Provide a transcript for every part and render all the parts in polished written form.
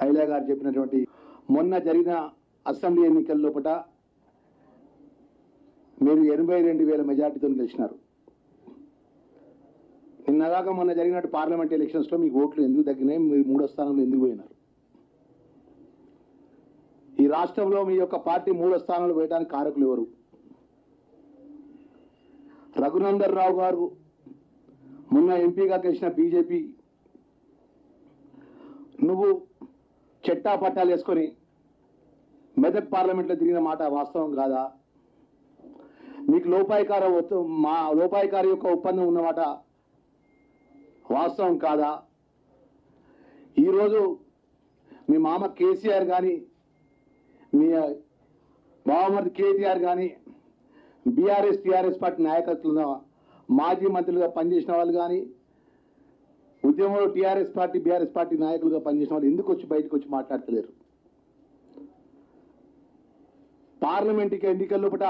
ఐలా గారు చెప్పినటువంటి మొన్న జరిగిన అసెంబ్లీ ఎన్నికల లోపల మీరు 82,000 మెజార్టీతో గెలిచినారు. నిన్నదాకా మొన్న జరిగినట్టు పార్లమెంట్ ఎలక్షన్స్లో మీకు ఓట్లు ఎందుకు తగ్గినాయి? మీరు 3వ స్థానంలో ఎందుకు పోయినారు? ఈ రాష్ట్రంలో మీ యొక్క పార్టీ 3వ స్థానంలో పోయడానికి కారకులు ఎవరు? రఘునందన్ రావు గారు మొన్న ఎంపీగా గెలిచిన బీజేపీ, నువ్వు చెట్టా పట్టాలు వేసుకొని మెదక్ పార్లమెంట్లో తిరిగిన మాట వాస్తవం కాదా? మీకు లోపాయికారి యొక్క ఒప్పందం ఉన్నమాట వాస్తవం కాదా? ఈరోజు మీ మామ కేసీఆర్ కానీ మీ బావమరిది కేటీఆర్ కానీ బీఆర్ఎస్ టీఆర్ఎస్ పార్టీ నాయకత్వంలో మాజీ మంత్రులుగా పనిచేసిన వాళ్ళు కానీ ఉద్యమంలో టీఆర్ఎస్ పార్టీ బీఆర్ఎస్ పార్టీ నాయకులుగా పనిచేసిన వాళ్ళు ఎందుకు వచ్చి బయటకు వచ్చి మాట్లాడతలేరు? పార్లమెంట్కి ఎన్నికల లోపల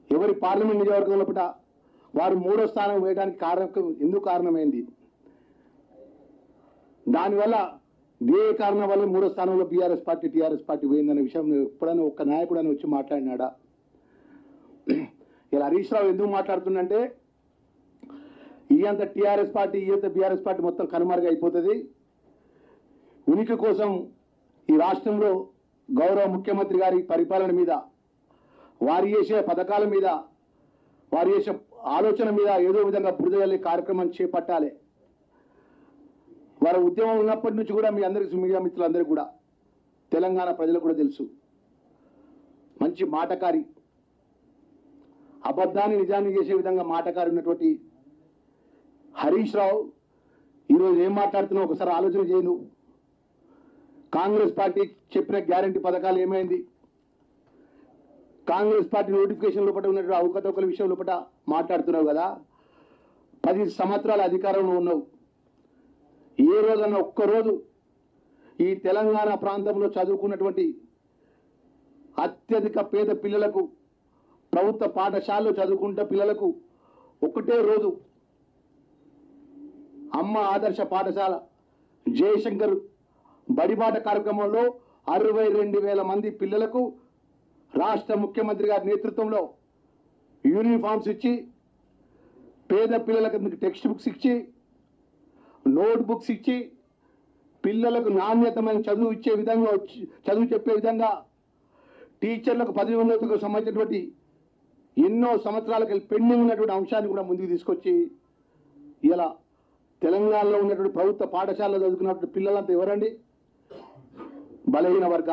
ఎవరి పార్లమెంట్ నియోజకవర్గం లోపల వారు 3వ స్థానం వేయడానికి ఎందుకు కారణమైంది? దానివల్ల ఏ కారణం వల్ల 3వ స్థానంలో బీఆర్ఎస్ పార్టీ టీఆర్ఎస్ పార్టీ పోయిందనే విషయం ఎప్పుడైనా ఒక్క నాయకుడు అని వచ్చి మాట్లాడినాడా? ఇలా హరీష్ రావు ఎందుకు మాట్లాడుతుందంటే ఈయంత టీఆర్ఎస్ పార్టీ ఈయంత బీఆర్ఎస్ పార్టీ మొత్తం కనుమరుగు అయిపోతుంది. ఉనికి కోసం ఈ రాష్ట్రంలో గౌరవ ముఖ్యమంత్రి గారి పరిపాలన మీద, వారు చేసే పథకాల మీద, వారు చేసే ఆలోచన మీద ఏదో విధంగా బురద జల్లే కార్యక్రమం చేపట్టాలి. వారి ఉద్యమం ఉన్నప్పటి నుంచి కూడా మీ అందరికీ, మీడియా మిత్రులందరికీ కూడా, తెలంగాణ ప్రజలకు కూడా తెలుసు, మంచి మాటకారి, అబద్ధాన్ని నిజాన్ని చేసే విధంగా మాటకారి ఉన్నటువంటి హరీష్ రావు ఈరోజు ఏం మాట్లాడుతున్నావు ఒకసారి ఆలోచన చేయను. కాంగ్రెస్ పార్టీ చెప్పిన గ్యారంటీ పథకాలు ఏమైంది? కాంగ్రెస్ పార్టీ నోటిఫికేషన్ లోపల ఉన్నటువంటి అవకతవకల విషయం లోపల మాట్లాడుతున్నావు కదా. 10 సంవత్సరాల అధికారంలో ఉన్నావు. ఏ రోజన్నా ఒక్కరోజు ఈ తెలంగాణ ప్రాంతంలో చదువుకున్నటువంటి అత్యధిక పేద పిల్లలకు, ప్రభుత్వ పాఠశాలలో చదువుకుంటే పిల్లలకు ఒకటే రోజు అమ్మ ఆదర్శ పాఠశాల జయశంకర్ బడిబాట కార్యక్రమంలో 62,000 మంది పిల్లలకు రాష్ట్ర ముఖ్యమంత్రి గారి నేతృత్వంలో యూనిఫామ్స్ ఇచ్చి, పేద పిల్లలకు టెక్స్ట్ బుక్స్ ఇచ్చి, నోట్ బుక్స్ ఇచ్చి, పిల్లలకు నాణ్యతమైన చదువు చెప్పే విధంగా టీచర్లకు 10 ఉన్నతకు సంబంధించినటువంటి ఎన్నో సంవత్సరాలకి పెండింగ్ ఉన్నటువంటి అంశాన్ని కూడా ముందుకు తీసుకొచ్చి ఇలా తెలంగాణలో ఉన్నటువంటి ప్రభుత్వ పాఠశాలలో చదువుకున్నటువంటి పిల్లలంతా ఎవరండి? బలహీన వర్గాలు.